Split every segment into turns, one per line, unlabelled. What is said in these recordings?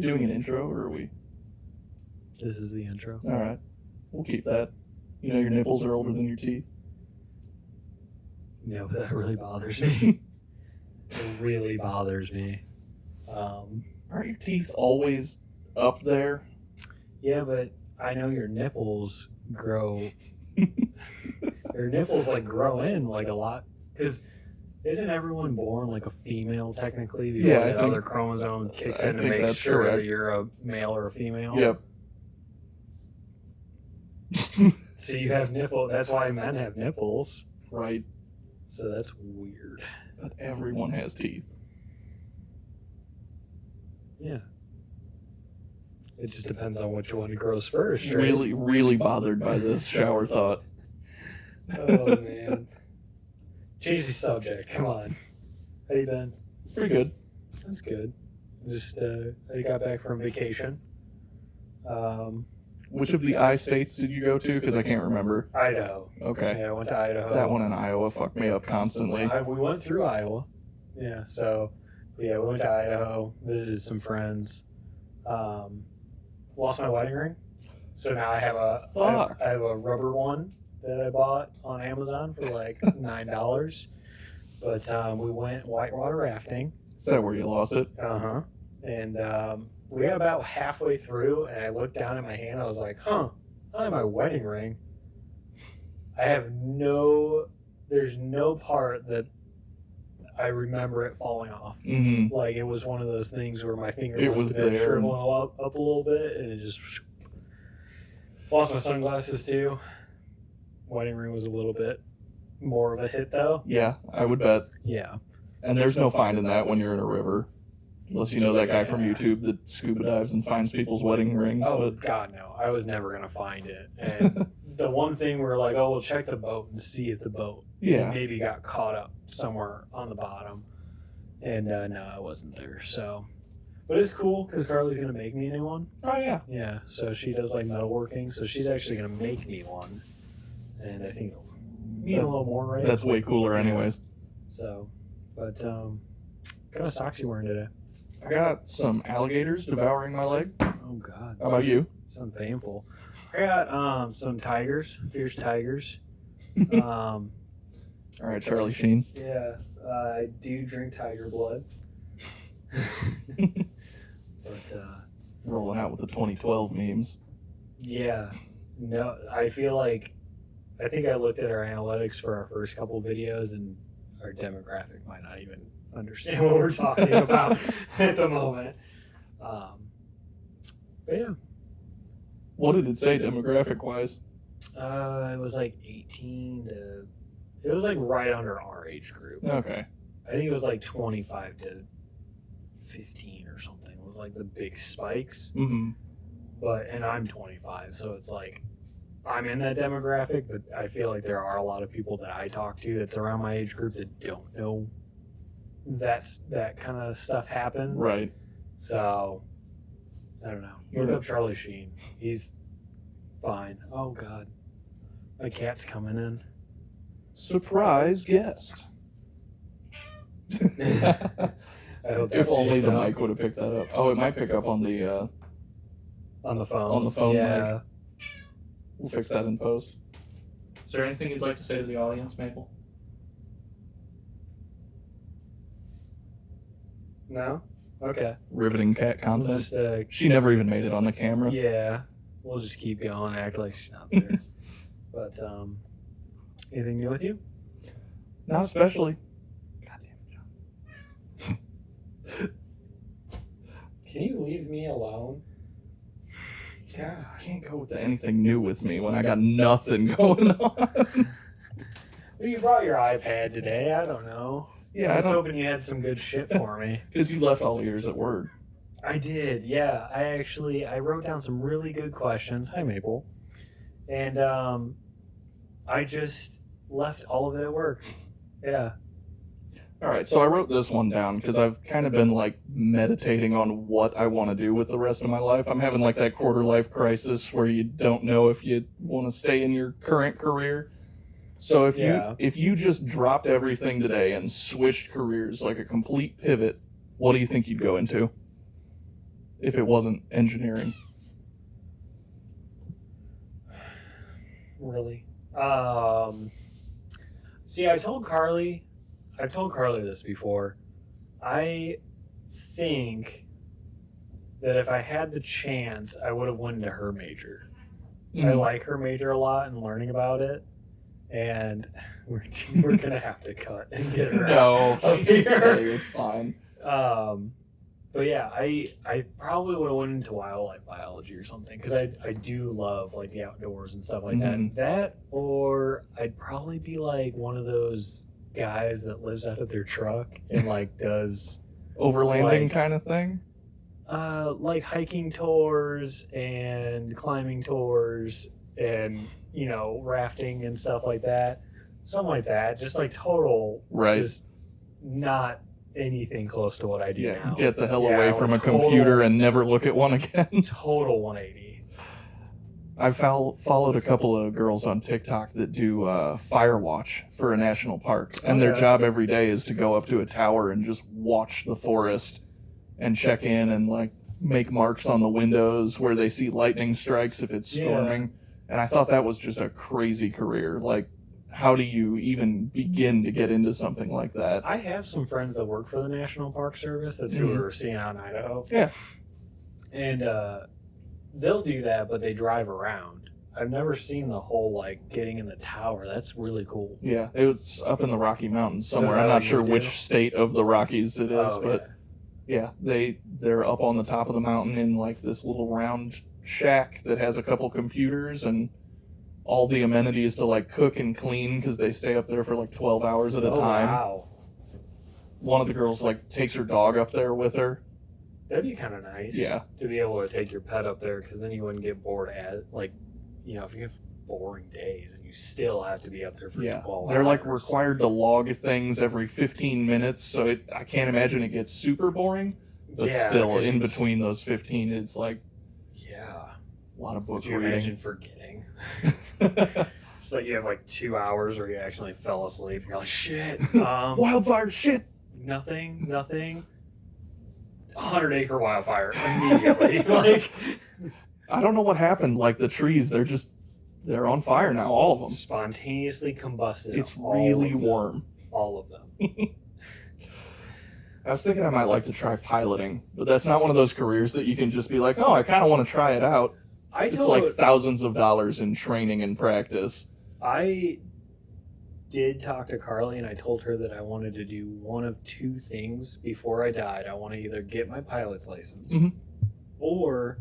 we doing an intro, or are we?
This is the intro.
All right. We'll keep that. You know your nipples are older than your teeth.
No, that really bothers me. It really bothers me.
Aren't your teeth always up there?
Yeah, but I know your nipples grow. Your nipples like grow in like a lot, because isn't everyone born like a female technically? Before
Yeah,
the other chromosome kicks in to make sure that you're a male or a female.
Yep.
So you have nipple. That's why men have nipples.
Right.
So that's weird.
But everyone has teeth.
Yeah. It just depends on which one grows first, right?
Really, really bothered by this shower thought.
Oh, man. Change the subject. Come on. How you been?
Pretty good.
That's good. Just, I got back from vacation.
Which of the I states did you go to? Because I can't remember.
Idaho.
Okay.
Yeah, I went to Idaho.
That one in Iowa fucked me up constantly.
We went through Iowa. Yeah, so, yeah, we went to Idaho, visited some friends. Lost my wedding ring. So now I have a rubber one that I bought on Amazon for like $9. But we went whitewater rafting.
Is that where you lost it?
Uh-huh. And we got about halfway through, and I looked down at my hand. I was like, I don't have my wedding ring. There's no part that I remember it falling off.
Mm-hmm.
Like, it was one of those things where my finger
was
must have been
there.
shriveling up a little bit, and it just lost my sunglasses too. Wedding ring was a little bit more of a hit, though.
Yeah, I would bet.
Yeah.
And there's no finding that when you're in a river. Unless you know that guy from YouTube that scuba dives and finds people's wedding rings.
Oh,
but
God, no. I was never going to find it. And the one thing we were like, we'll check the boat and see if the boat maybe got caught up somewhere on the bottom. And no, it wasn't there. So, but it's cool because Carly's going to make me a new one.
Oh, yeah.
Yeah, so she does like metalworking. So she's actually going to make me one. And I think it'll mean a little more, right?
That's way cooler anyways.
So, but what kind of socks you wearing today?
I got some alligators devouring my leg.
Oh, God.
How about you?
Sounds painful. I got some tigers, fierce tigers.
All right, Charlie Sheen.
Yeah, I do drink tiger blood. But,
Rolling out with the 2012 memes.
yeah. No, I think I looked at our analytics for our first couple videos, and our demographic might not even understand what we're talking about at the moment. But yeah.
What did it say demographic-wise?
It was like 18 to... It was like right under our age group.
Okay.
I think it was like 25 to 15 or something. It was like the big spikes.
Mm-hmm.
And I'm 25, so it's like I'm in that demographic, but I feel like there are a lot of people that I talk to that's around my age group that don't know that kind of stuff happens.
Right.
So, I don't know. Look up Charlie Sheen. He's fine. Oh, God. My cat's coming in.
Surprise guest.
I hope
If only the mic would have picked that up. Oh, it might pick up on the
on the phone.
On the phone
yeah.
mic. We'll fix that in post. Is there anything you'd like to say to the audience, Maple?
No? Okay.
Riveting cat
We'll
content.
just,
She never even made it on the camera.
yeah. We'll just keep going, act like she's not there. But, anything new with you?
Not especially.
God damn it, John. Can you leave me alone?
God, I can't go with anything new with me when I got nothing going on.
Well, you brought your iPad today. I don't know.
Yeah,
I was hoping you had some good shit for me.
Because you left all yours at work.
I did, yeah. I wrote down some really good questions. Hi, Maple. And I just left all of it at work. Yeah.
All right, so I wrote this one down because I've kind of been like meditating on what I want to do with the rest of my life. I'm having like that quarter life crisis where you don't know if you want to stay in your current career. So if you just dropped everything today and switched careers like a complete pivot, what do you think you'd go into? if it wasn't engineering.
Really? See, I've told Carly this before. I think that if I had the chance, I would have went into her major. I like her major a lot and learning about it. And we're going to have to cut and get her out of here.
It's fine.
But yeah, I probably would have went into wildlife biology or something because I do love like the outdoors and stuff like that. That, or I'd probably be like one of those guys that lives out of their truck and like does
overlanding kind of thing.
Like hiking tours and climbing tours and rafting and stuff like that. Something like that. Just like total, just not anything close to what I do now.
Get the hell away from a computer and never look at one again.
Total 180.
I've followed a couple of girls on TikTok that do fire watch for a national park, and their job every day is to go up to a tower and just watch the forest and check in and like make marks on the windows where they see lightning strikes if it's storming. And I thought that was just a crazy career. Like, how do you even begin to get into something like that?
I have some friends that work for the National Park Service. That's who we're seeing out in Idaho.
Yeah.
And they'll do that, but they drive around. I've never seen the whole, like, getting in the tower. That's really cool.
Yeah, it was up in the Rocky Mountains somewhere. I'm not sure which state of the Rockies it is, but yeah, they're up on the top of the mountain in, like, this little round shack that has a couple computers and all the amenities to like cook and clean because they stay up there for like 12 hours at a time.
Wow.
One of the girls like takes her dog up there with her.
That'd be kind of nice.
Yeah.
To be able to take your pet up there because then you wouldn't get bored if you have boring days and you still have to be up there for 12 hours.
They're like required to log things every 15 minutes, so I can't imagine it gets super boring. But still, in between those 15, it's like a lot of book reading.
Imagine forgetting? It's like you have like 2 hours where you actually fell asleep. You're like, shit.
Wildfire, shit.
Nothing. 100-acre wildfire immediately. Like,
I don't know what happened. Like the trees, they're on fire now. All of them
spontaneously combusted.
It's really warm.
All of them.
I was thinking I might like to try piloting, but that's not one of those careers that you can just be like, oh, I kind of want to try it out. It's like thousands of dollars in training and practice.
I did talk to Carly, and I told her that I wanted to do one of two things before I died. I want to either get my pilot's license, or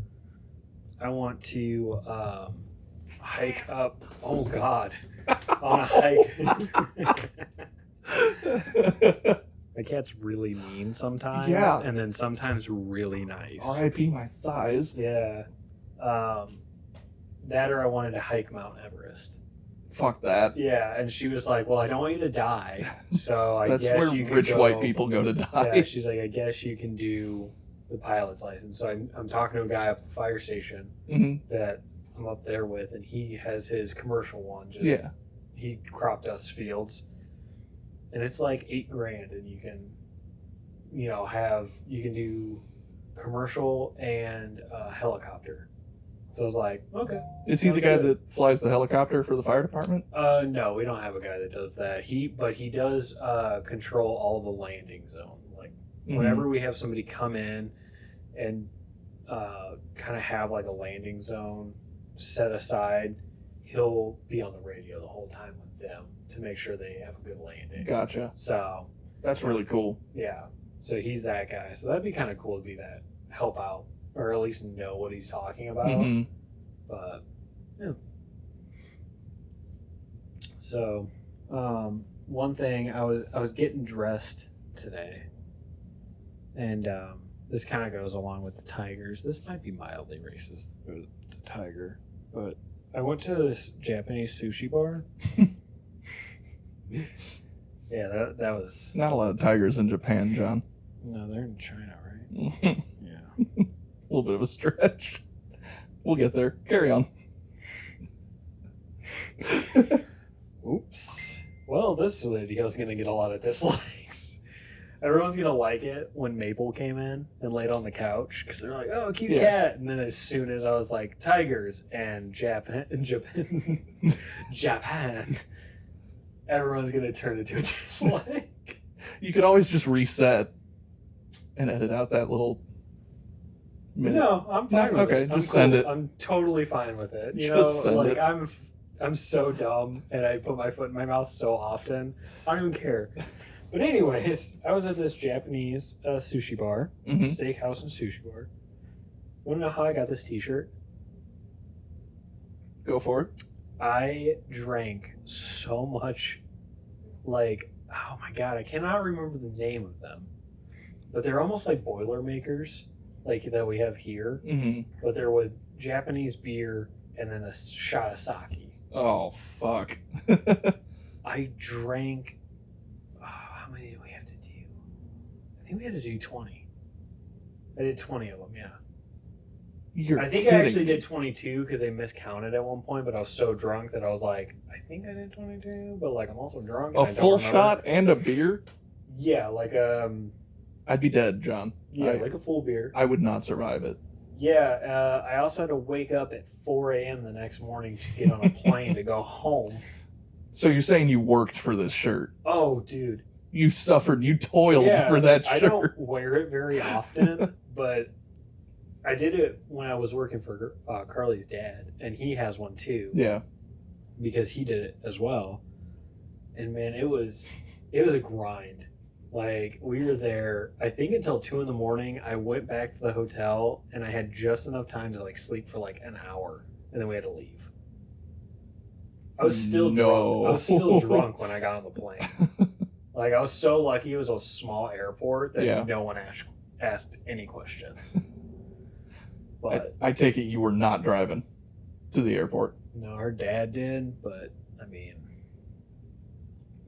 I want to hike up. Oh, God. I want to hike. My cat's really mean sometimes, and then sometimes really nice.
R.I.P. my thighs.
Yeah. That or I wanted to hike Mount Everest.
Fuck that.
Yeah, and she was like, well, I don't want you to die, so I
That's
guess
where
you could
rich white people go to die.
Yeah, she's like, I guess you can do the pilot's license. So I'm talking to a guy up at the fire station that I'm up there with, and he has his commercial one. He crop dust fields. And it's like $8,000, and you can, you can do commercial and helicopter. So I was like, okay.
Is he the guy that flies the helicopter for the fire department?
No, we don't have a guy that does that. But he does control all the landing zone. Like whenever we have somebody come in and kind of have like a landing zone set aside, he'll be on the radio the whole time with them to make sure they have a good landing.
Gotcha.
So
that's really cool.
Yeah. So he's that guy. So that'd be kind of cool to be that, help out, or at least know what he's talking about. But yeah. So one thing, I was getting dressed today, and this kind of goes along with the tigers. This might be mildly racist, the tiger, but I went to this Japanese sushi bar. Yeah, that was...
Not a lot of tigers in Japan, John.
No, they're in China, right? Yeah.
A little bit of a stretch. We'll get there. Carry on.
Oops. Well, this video is going to get a lot of dislikes. Everyone's gonna like it when Maple came in and laid on the couch because they're like, "Oh, cute cat!" And then as soon as I was like, "Tigers" and Japan, Japan, everyone's gonna turn into a dislike.
You could always just reset and edit out that little minute.
No, I'm fine with it.
Okay,
I'm
just
cool.
send it.
I'm totally fine with it. You
Just
know,
send
like
it.
I'm so dumb and I put my foot in my mouth so often. I don't even care. But anyways, I was at this Japanese sushi bar,
Mhm.
steakhouse and sushi bar. Want to know how I got this T-shirt?
Go for it.
I drank so much, like, oh my god, I cannot remember the name of them, but they're almost like Boilermakers, like that we have here,
Mm-hmm.
but they're with Japanese beer and then a shot of sake.
Oh, fuck.
I drank. How many do we have to do? I think we had to do 20. I did 20 of them, yeah.
You're
I think
kidding
I actually
me.
did 22 because they miscounted at one point, but I was so drunk that I was like, I think I did 22, but like I'm also drunk. And
A
I don't
full
remember.
shot and a beer?
Yeah, like
I'd be dead, John.
like a full beer.
I would not survive it.
Yeah, I also had to wake up at 4 a.m. the next morning to get on a plane to go home.
So you're saying you worked for this shirt?
Oh, dude.
You suffered. You toiled
Yeah,
for that
I
shirt.
don't wear it very often, but I did it when I was working for Carly's dad, and he has one too.
Yeah.
Because he did it as well. And man, it was a grind. Like we were there, I think until 2 a.m. I went back to the hotel and I had just enough time to like sleep for like an hour, and then we had to leave. I was still drunk. I was still drunk when I got on the plane. Like I was so lucky it was a small airport that no one asked any questions. But
I take it you were not driving to the airport.
no, her dad did, but I mean,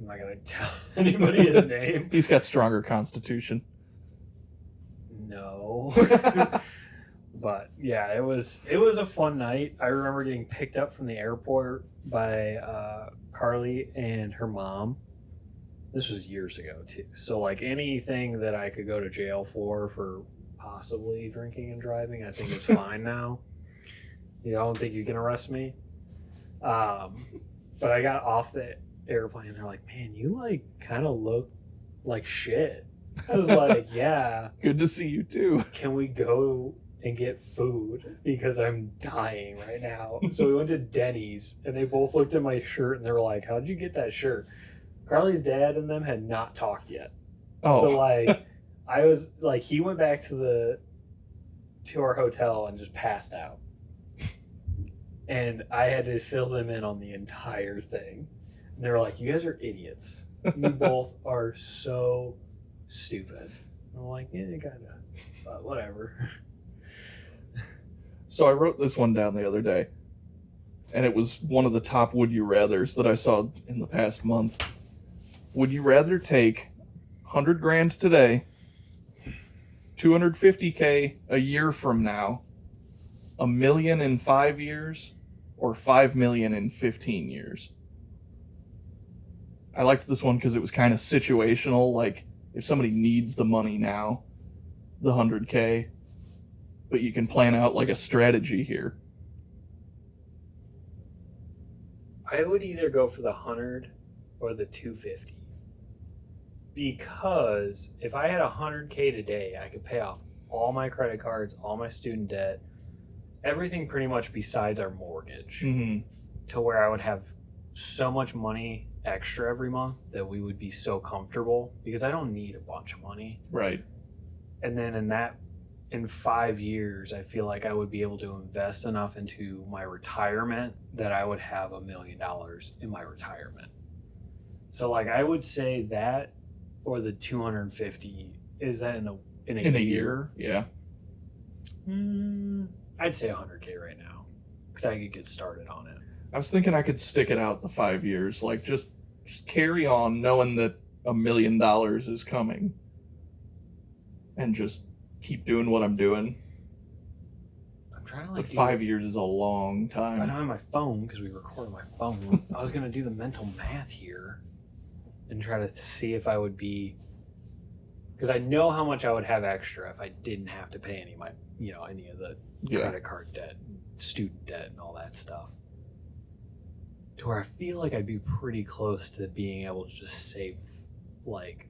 I'm not gonna tell anybody his name.
He's got stronger constitution.
No. But yeah, it was a fun night. I remember getting picked up from the airport by Carly and her mom. This was years ago too. So like anything that I could go to jail for possibly drinking and driving, I think is fine now. You don't think you can arrest me? But I got off the airplane and they're like, man, you like kind of look like shit. I was like, yeah.
Good to see you too.
Can we go and get food? Because I'm dying right now. So we went to Denny's and they both looked at my shirt and they were like, how'd you get that shirt? Carly's dad and them had not talked yet.
Oh.
So like I was like, he went back to our hotel and just passed out. And I had to fill them in on the entire thing. And they were like, you guys are idiots. You both are so stupid. And I'm like, yeah, kind of. But whatever.
So I wrote this one down the other day, and it was one of the top would you rathers that I saw in the past month. Would you rather take 100 grand today, 250K a year from now, $1 million in 5 years, or $5 million in 15 years? I liked this one because it was kind of situational. Like if somebody needs the money now, the 100K, but you can plan out like a strategy here.
I would either go for the 100 or the 250. Because if I had 100K today, I could pay off all my credit cards, all my student debt, everything pretty much besides our mortgage,
Mm-hmm.
to where I would have so much money extra every month that we would be so comfortable, because I don't need a bunch of money.
Right.
And then in 5 years, I feel like I would be able to invest enough into my retirement that I would have $1 million in my retirement. So like I would say that, or the 250. Is that in a year?
Yeah.
I'd say 100K right now, because I could get started on it.
I was thinking I could stick it out the 5 years, like just carry on knowing that $1 million is coming, and just keep doing what I'm doing.
I'm trying to like.
But 5 years is a long
I
time.
don't have my phone because we record on my phone. I was gonna do the mental math here, and try to see if I would be because I know how much I would have extra if I didn't have to pay any of the credit card debt, student debt, and all that stuff. To where I feel like I'd be pretty close to being able to just save like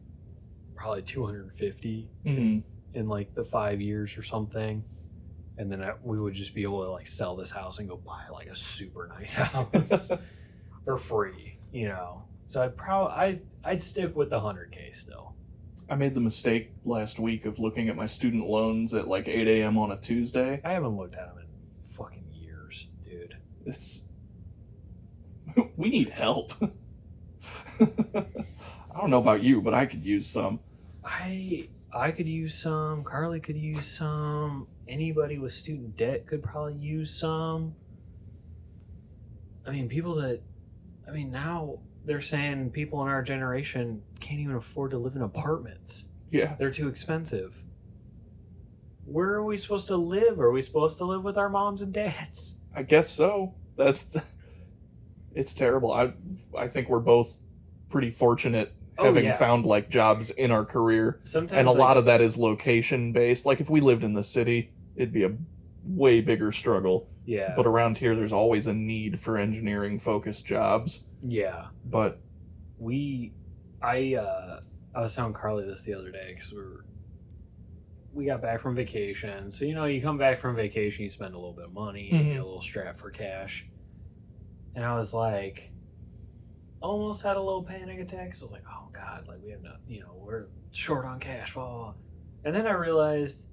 probably $250 in like the 5 years or something, and then we would just be able to like sell this house and go buy like a super nice house for free, So I'd stick with the $100K still.
I made the mistake last week of looking at my student loans at like 8 a.m. on a Tuesday.
I haven't looked at them in fucking years, dude.
We need help. I don't know about you, but I could use some.
I could use some. Carly could use some. Anybody with student debt could probably use some. I mean, now they're saying people in our generation can't even afford to live in apartments.
Yeah.
They're too expensive. Where are we supposed to live? Are we supposed to live with our moms and dads?
I guess so. It's terrible. I think we're both pretty fortunate having found like jobs in our career.
Sometimes,
and a lot of that is location based. Like if we lived in the city, it'd be a way bigger struggle.
Yeah.
But around here, there's always a need for engineering focused jobs.
Yeah.
But
I was telling Carly this the other day because we got back from vacation. So, you come back from vacation, you spend a little bit of money, you get a little strapped for cash. And I was like, almost had a little panic attack. So I was like, oh God, like we have no, we're short on cash, blah, blah, blah. And then I realized,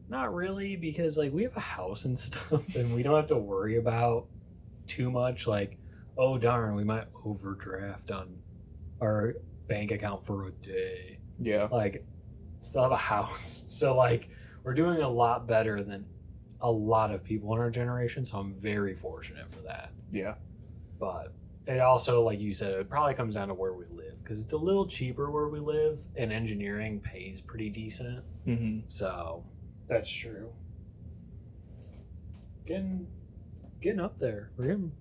not really, because like we have a house and stuff and we don't have to worry about too much. Like, oh darn, we might overdraft on our bank account for a day.
Yeah.
Like, still have a house. So like, we're doing a lot better than a lot of people in our generation. So I'm very fortunate for that.
Yeah.
But it also, like you said, it probably comes down to where we live because it's a little cheaper where we live, and engineering pays pretty decent. So that's true. Getting up there. We're getting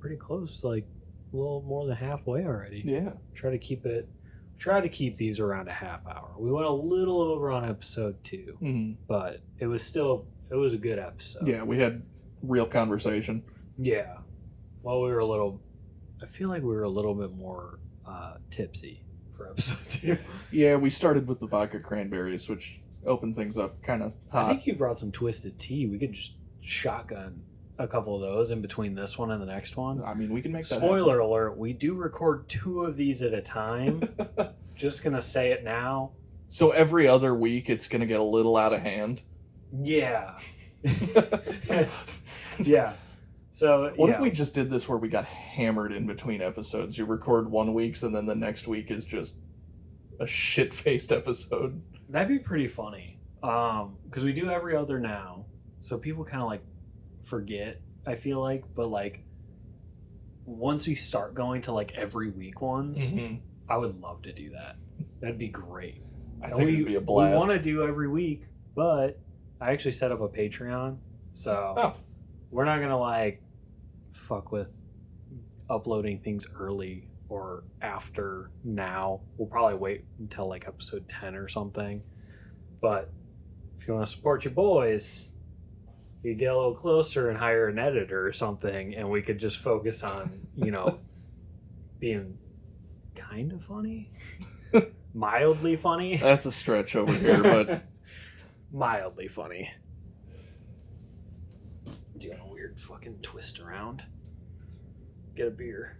pretty close, like a little more than halfway already.
Yeah.
Try to keep these around a half hour. We went a little over on episode 2, but it was a good episode.
Yeah, we had real conversation.
Yeah. Well, I feel like we were a little bit more tipsy for episode 2.
Yeah, we started with the vodka cranberries, which opened things up kind of hot.
I think you brought some twisted tea. We could just shotgun a couple of those in between this one and the next one.
I mean, we can make that
Spoiler alert, we do record 2 of these at a time. Just going to say it now.
So every other week, it's going to get a little out of hand.
Yeah. Yeah. So
what if we just did this where we got hammered in between episodes? You record 1 week's and then the next week is just a shit-faced episode.
That'd be pretty funny. Because we do every other now, so people kind of like forget, I feel like. But like once we start going to like every week ones, I would love to do that. That'd be great.
I think it'd be a blast.
We want to do every week, but I actually set up a Patreon, so we're not gonna like fuck with uploading things early or after now. We'll probably wait until like episode 10 or something. But if you want to support your boys, you get a little closer and hire an editor or something, and we could just focus on, being kind of funny, mildly funny.
That's a stretch over here, but
mildly funny. Doing a weird fucking twist around. Get a beer.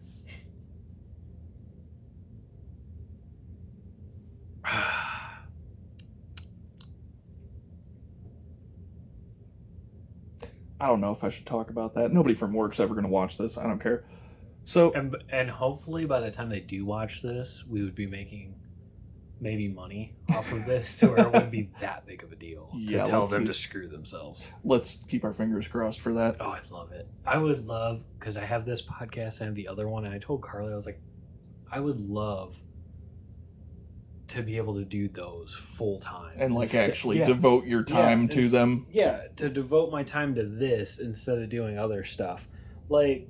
I don't know if I should talk about that. Nobody from work's ever going to watch this. I don't care. So
and hopefully by the time they do watch this, we would be making maybe money off of this to where it wouldn't be that big of a deal to tell them to screw themselves.
Let's keep our fingers crossed for that.
Oh, I'd love it. I would love, because I have this podcast, I have the other one, and I told Carly, I was like, I would love to be able to do those full time.
And like actually devote your time to them.
Yeah, to devote my time to this instead of doing other stuff. Like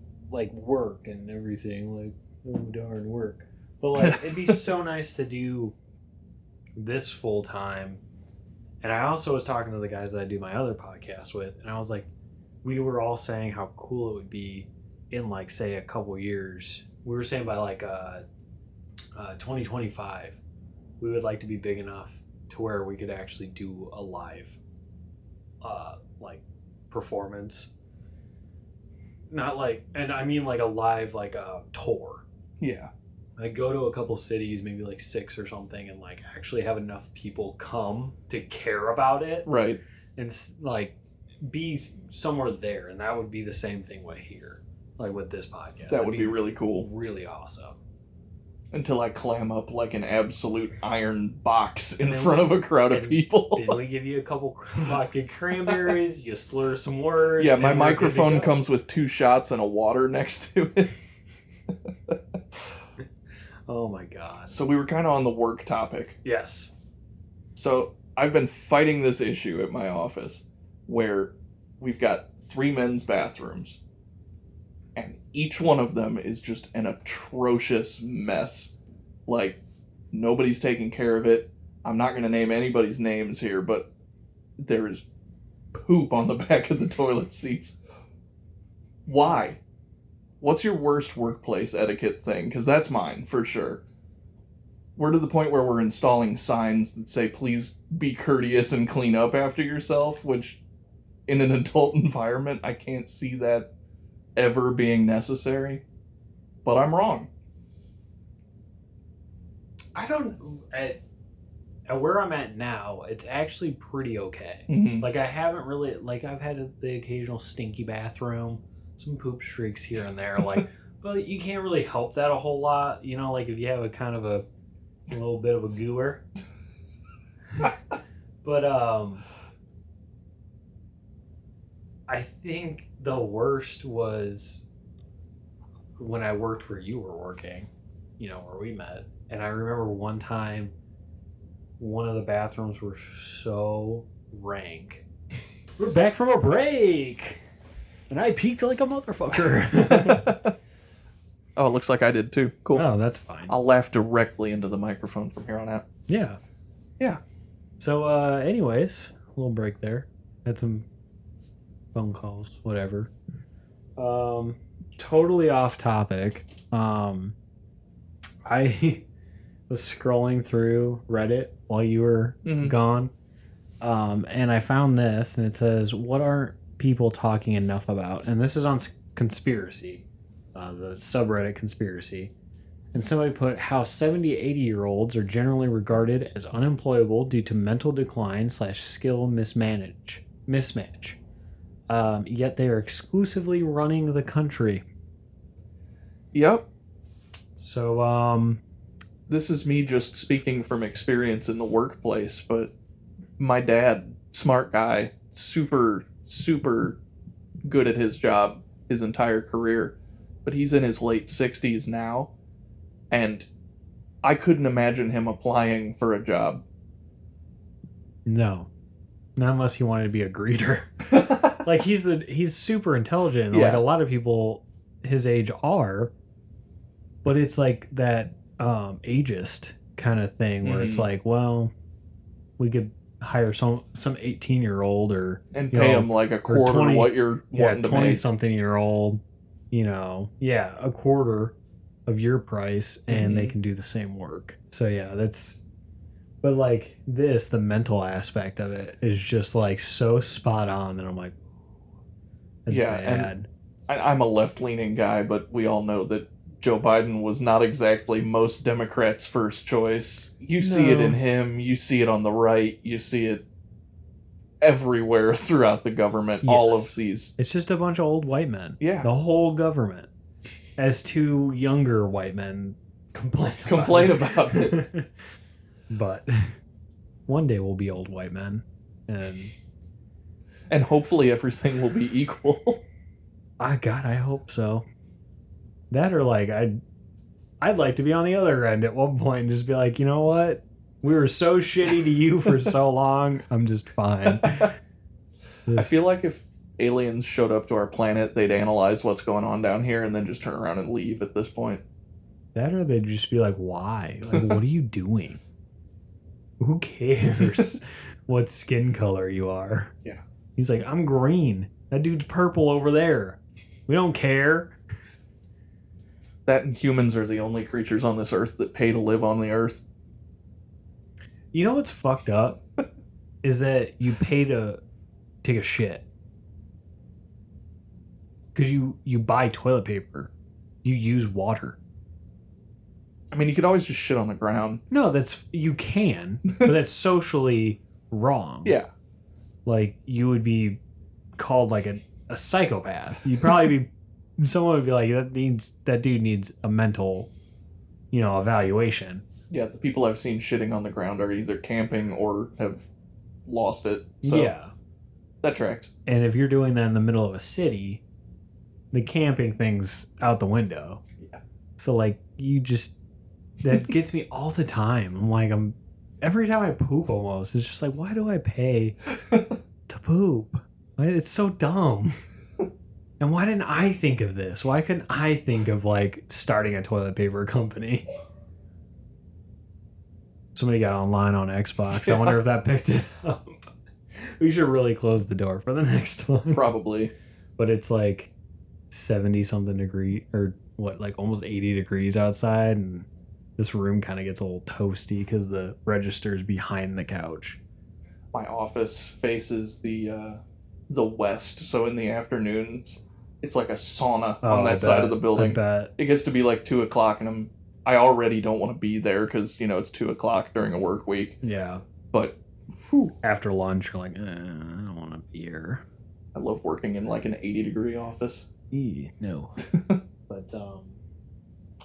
work and everything. Like, oh darn work. But like, it'd be so nice to do this full time, and I also was talking to the guys that I do my other podcast with, and I was like, we were all saying how cool it would be in like say a couple years. We were saying by like 2025, we would like to be big enough to where we could actually do a live like performance. Not like, and I mean like a live like a tour.
Yeah.
Like go to a couple cities, maybe like 6 or something, and like actually have enough people come to care about it.
Right.
And like be somewhere there, and that would be the same thing with here, like with this podcast.
That would be really cool.
Really awesome.
Until I clam up like an absolute iron box in front of a crowd of people.
Then we give you a couple vodka cranberries, you slur some words.
Yeah, my microphone comes with 2 shots and a water next to it.
Oh my god.
So we were kind of on the work topic.
Yes.
So I've been fighting this issue at my office where we've got 3 men's bathrooms. And each one of them is just an atrocious mess. Like, nobody's taking care of it. I'm not going to name anybody's names here, but there is poop on the back of the toilet seats. Why? What's your worst workplace etiquette thing? Because that's mine, for sure. We're to the point where we're installing signs that say, please be courteous and clean up after yourself, which, in an adult environment, I can't see that ever being necessary, but I'm wrong.
I don't at where I'm at now, it's actually pretty okay.
Mm-hmm.
Like I haven't really like I've had the occasional stinky bathroom, some poop streaks here and there, like but you can't really help that a whole lot, you know, like if you have a kind of a little bit of a gooer. But I think the worst was when I worked where you were working, you know, where we met. And I remember one time, one of the bathrooms were so rank. We're back from a break! And I peaked like a motherfucker.
Oh, it looks like I did too. Cool.
Oh, that's fine.
I'll laugh directly into the microphone from here on out.
Yeah.
Yeah.
So, anyways, a little break there. Had some phone calls, whatever. Totally off topic. I was scrolling through Reddit while you were gone, and I found this, and it says, "What aren't people talking enough about?" And this is on Conspiracy, the subreddit Conspiracy. And somebody put how 70, 80-year-olds are generally regarded as unemployable due to mental decline / skill mismatch. Yet they are exclusively running the country.
Yep.
So,
this is me just speaking from experience in the workplace, but my dad, smart guy, super, super good at his job his entire career, but he's in his late 60s now, and I couldn't imagine him applying for a job.
No. Not unless he wanted to be a greeter. Like, he's super intelligent.
Yeah.
Like, a lot of people his age are, but it's like that ageist kind of thing where it's like, well, we could hire some 18-year-old or
and pay him like a quarter
20,
what you're wanting to make.
20-something-year-old, you know, a quarter of your price, and they can do the same work. So yeah, that's. But like this, the mental aspect of it is just like so spot on, and I'm like, that's bad.
And I'm a left-leaning guy, but we all know that Joe Biden was not exactly most Democrats' first choice. You see it in him, you see it on the right, you see it everywhere throughout the government. Yes. All of these.
It's just a bunch of old white men.
Yeah.
The whole government. As 2 younger white men complain about it. But one day we'll be old white men,
and hopefully everything will be equal.
God, I hope so. That or like I'd like to be on the other end at one point and just be like, you know what? We were so shitty to you for so long. I'm just fine.
I feel like if aliens showed up to our planet, they'd analyze what's going on down here and then just turn around and leave at this point.
That or they'd just be like, why? Like, what are you doing? who cares what skin color you are?
Yeah.
He's like, I'm green. That dude's purple over there. We don't care.
That and humans are the only creatures on this earth that pay to live on the earth.
You know what's fucked up? Is that you pay to take a shit. Because you buy toilet paper. You use water.
I mean, you could always just shit on the ground.
No, you can, but that's socially wrong.
Yeah.
Like, you would be called like a psychopath. You'd probably be, someone would be like, that dude needs a mental, evaluation.
Yeah, the people I've seen shitting on the ground are either camping or have lost it. So
Yeah.
that tracked.
And if you're doing that in the middle of a city, the camping thing's out the window.
Yeah.
So, like, that gets me all the time. I'm like, every time I poop almost, it's just like, why do I pay to poop? It's so dumb. And why didn't I think of this? Why couldn't I think of, like, starting a toilet paper company? Somebody got online on Xbox. I wonder if that picked it up. We should really close the door for the next one.
Probably.
But it's like 70-something degree, or what, like almost 80 degrees outside, and this room kind of gets a little toasty because the register's behind the couch.
My office faces the west, so in the afternoons, it's like a sauna on that side of the building.
I bet.
It gets to be like 2 o'clock, and I already don't want to be there because, it's 2 o'clock during a work week.
Yeah.
But
after lunch, you're like, I don't want to be here.
I love working in like an 80-degree office.
No. But I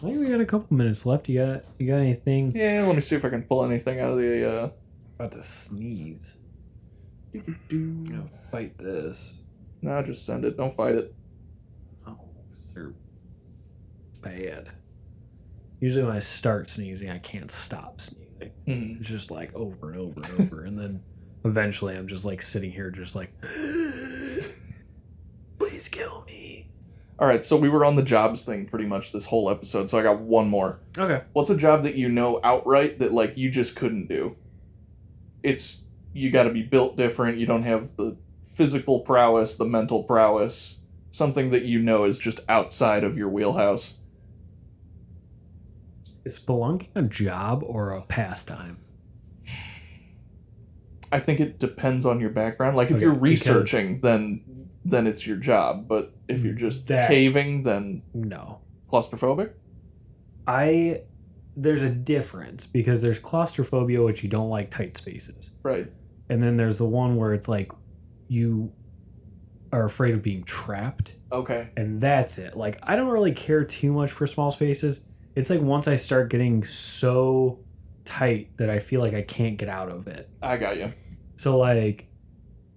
think we got a couple minutes left. You got anything?
Yeah, let me see if I can pull anything out of the
About to sneeze. I'll fight this.
No, just send it. Don't fight it.
Oh, they're bad. Usually when I start sneezing, I can't stop sneezing. It's just like over and over and over. And then eventually I'm just like sitting here just like, please kill me.
All right, so we were on the jobs thing pretty much this whole episode, so I got one more.
Okay.
What's a job that you know outright that, like, you just couldn't do? You got to be built different. You don't have the physical prowess, the mental prowess. Something that you know is just outside of your wheelhouse.
Is spelunking a job or a pastime?
I think it depends on your background. Like, if you're researching, then it's your job. But if you're just caving, then...
No.
Claustrophobic?
There's a difference, because there's claustrophobia, which you don't like tight spaces.
Right.
And then there's the one where it's like you are afraid of being trapped.
Okay.
And that's it. Like, I don't really care too much for small spaces. It's like once I start getting so tight that I feel like I can't get out of it.
I got you.
So, like,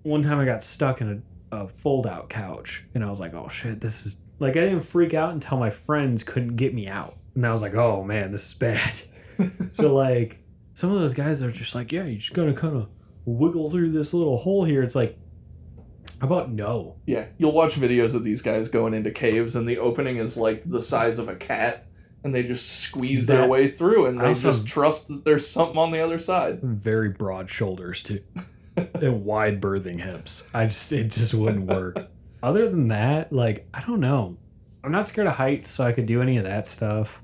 one time I got stuck in a fold-out couch, and I was like, oh, shit, this is... Like, I didn't freak out until my friends couldn't get me out. And I was like, oh, man, this is bad. So, like, some of those guys are just like, yeah, you just gotta kind of wiggle through this little hole here. It's like, how about no?
Yeah, you'll watch videos of these guys going into caves, and the opening is, like, the size of a cat, and they just squeeze their way through, and they just trust that there's something on the other side.
Very broad shoulders, too. And wide birthing hips. It just wouldn't work. Other than that, like, I don't know. I'm not scared of heights, so I could do any of that stuff.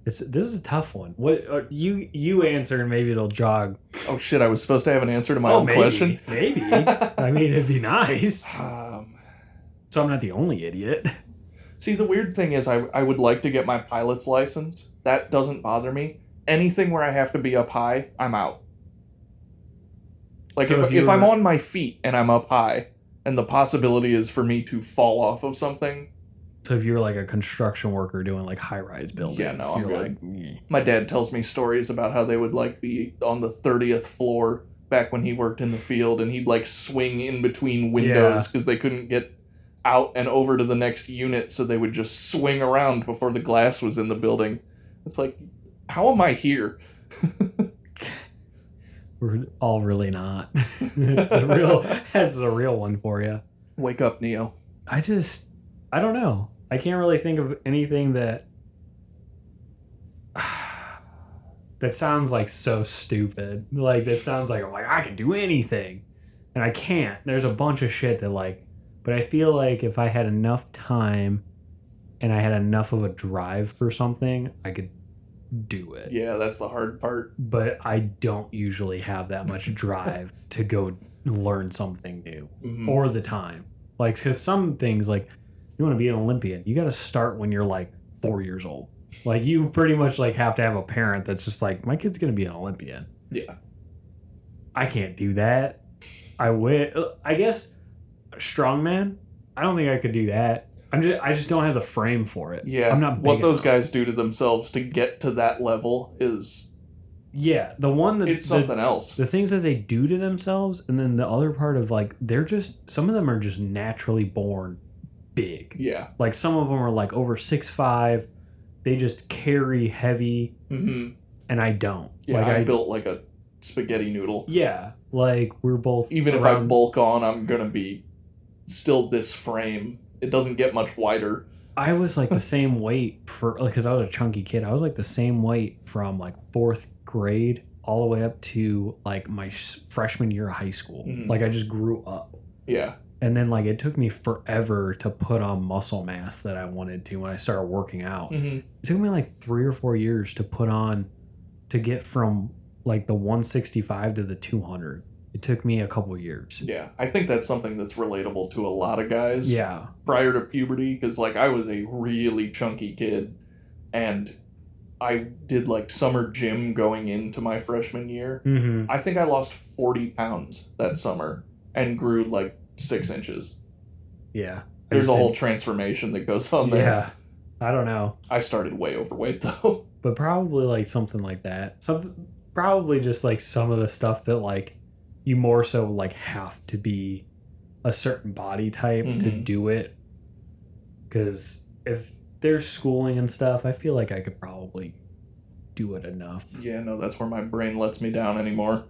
This is a tough one. What you answer, and maybe it'll jog.
Oh shit! I was supposed to have an answer to my own question.
Maybe. I mean, it'd be nice. So I'm not the only idiot.
See, the weird thing is, I would like to get my pilot's license. That doesn't bother me. Anything where I have to be up high, I'm out. Like, so if I'm on my feet and I'm up high, and the possibility is for me to fall off of something.
So if you're like a construction worker doing like high-rise buildings,
yeah, no, I'm good.
Like,
my dad tells me stories about how they would like be on the 30th floor back when he worked in the field, and he'd like swing in between windows because they couldn't get out and over to the next unit, so they would just swing around before the glass was in the building. It's like, how am I here?
We're all really not. That's the real one for you.
Wake up, Neo.
I don't know. I can't really think of anything that... that sounds like so stupid. Like, that sounds like I'm like, I can do anything. And I can't. There's a bunch of shit that like, but I feel like if I had enough time and I had enough of a drive for something, I could do it.
Yeah, that's the hard part.
But I don't usually have that much drive to go learn something new or the time. Like, because some things, like, you want to be an Olympian, you got to start when you're like 4 years old. Like, you pretty much like have to have a parent that's just like, my kid's going to be an Olympian.
Yeah.
I can't do that. I guess strongman, I don't think I could do that. I just don't have the frame for it.
Yeah.
I'm not big
what those
enough.
guys do to themselves to get to that level is...
Yeah, the one that...
It's something else.
The things that they do to themselves, and then the other part of, like, they're just... Some of them are just naturally born big.
Yeah.
Like, some of them are, like, over 6'5". They just carry heavy, and I don't.
Yeah,
like,
I built like a spaghetti noodle.
Yeah, like, we're both...
Even if I bulk on, I'm going to be still this frame. It doesn't get much wider.
I was like the same weight for, because I was a chunky kid. I was like the same weight from like 4th grade all the way up to like my freshman year of high school. Like, I just grew up.
Yeah.
And then like it took me forever to put on muscle mass that I wanted to when I started working out. It took me like 3 or 4 years to get from like the 165 to the 200. It took me a couple years.
Yeah, I think that's something that's relatable to a lot of guys.
Yeah.
Prior to puberty, because like I was a really chunky kid, and I did like summer gym going into my freshman year. I think I lost 40 pounds that summer and grew like 6 inches.
Yeah.
There's a whole transformation that goes on there.
Yeah. I don't know.
I started way overweight though.
But probably like something like that. Probably just like some of the stuff that like you more so like have to be a certain body type to do it. Because if there's schooling and stuff, I feel like I could probably do it enough.
Yeah, no, that's where my brain lets me down anymore.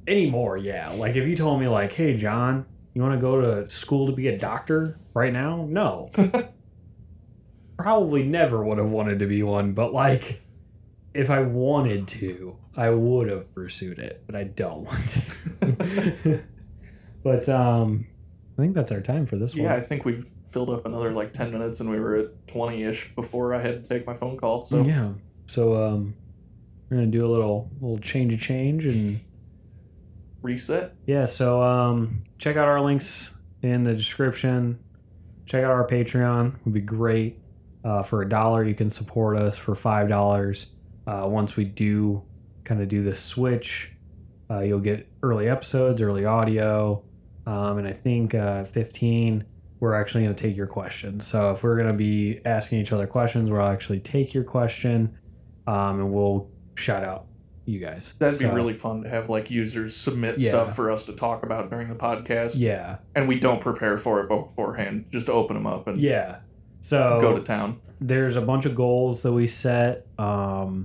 Yeah. Like if you told me like, hey, John, you want to go to school to be a doctor right now? No. Probably never would have wanted to be one, but like if I wanted to, I would have pursued it, but I don't want to. But I think that's our time for this one.
Yeah, I think we've filled up another like 10 minutes and we were at 20-ish before I had to take my phone call. So
yeah. So we're going to do a little change and
reset.
Yeah, so check out our links in the description. Check out our Patreon. It would be great. For $1, you can support us. For $5, once we do kind of do this switch, you'll get early episodes, early audio, and I think 15, we're actually going to take your questions. So if we're going to be asking each other questions, we'll actually take your question, and we'll shout out you guys.
That'd be really fun to have like users submit stuff for us to talk about during the podcast.
Yeah. And
we don't prepare for it beforehand. Just open them up and
so
go to town.
There's a bunch of goals that we set, for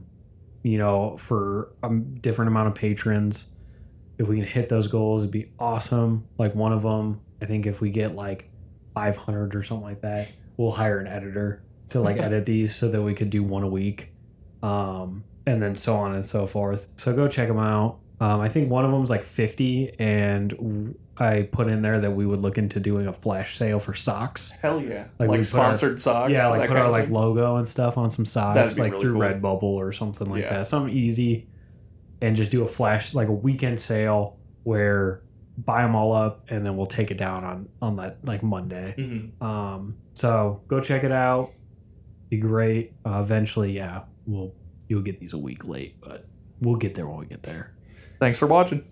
a different amount of patrons. If we can hit those goals, it'd be awesome. Like one of them, I think if we get like 500 or something like that, we'll hire an editor to like edit these so that we could do one a week. And then so on and so forth. So go check them out. I think one of them is like 50, and I put in there that we would look into doing a flash sale for socks.
Hell yeah. Like sponsored socks?
Yeah, like put our like logo and stuff on some socks, like
really
through
cool.
Redbubble or something like that. Something easy, and just do a flash, like a weekend sale where buy them all up and then we'll take it down on that like Monday. So go check it out. Be great. Eventually, you'll get these a week late, but we'll get there when we get there.
Thanks for watching.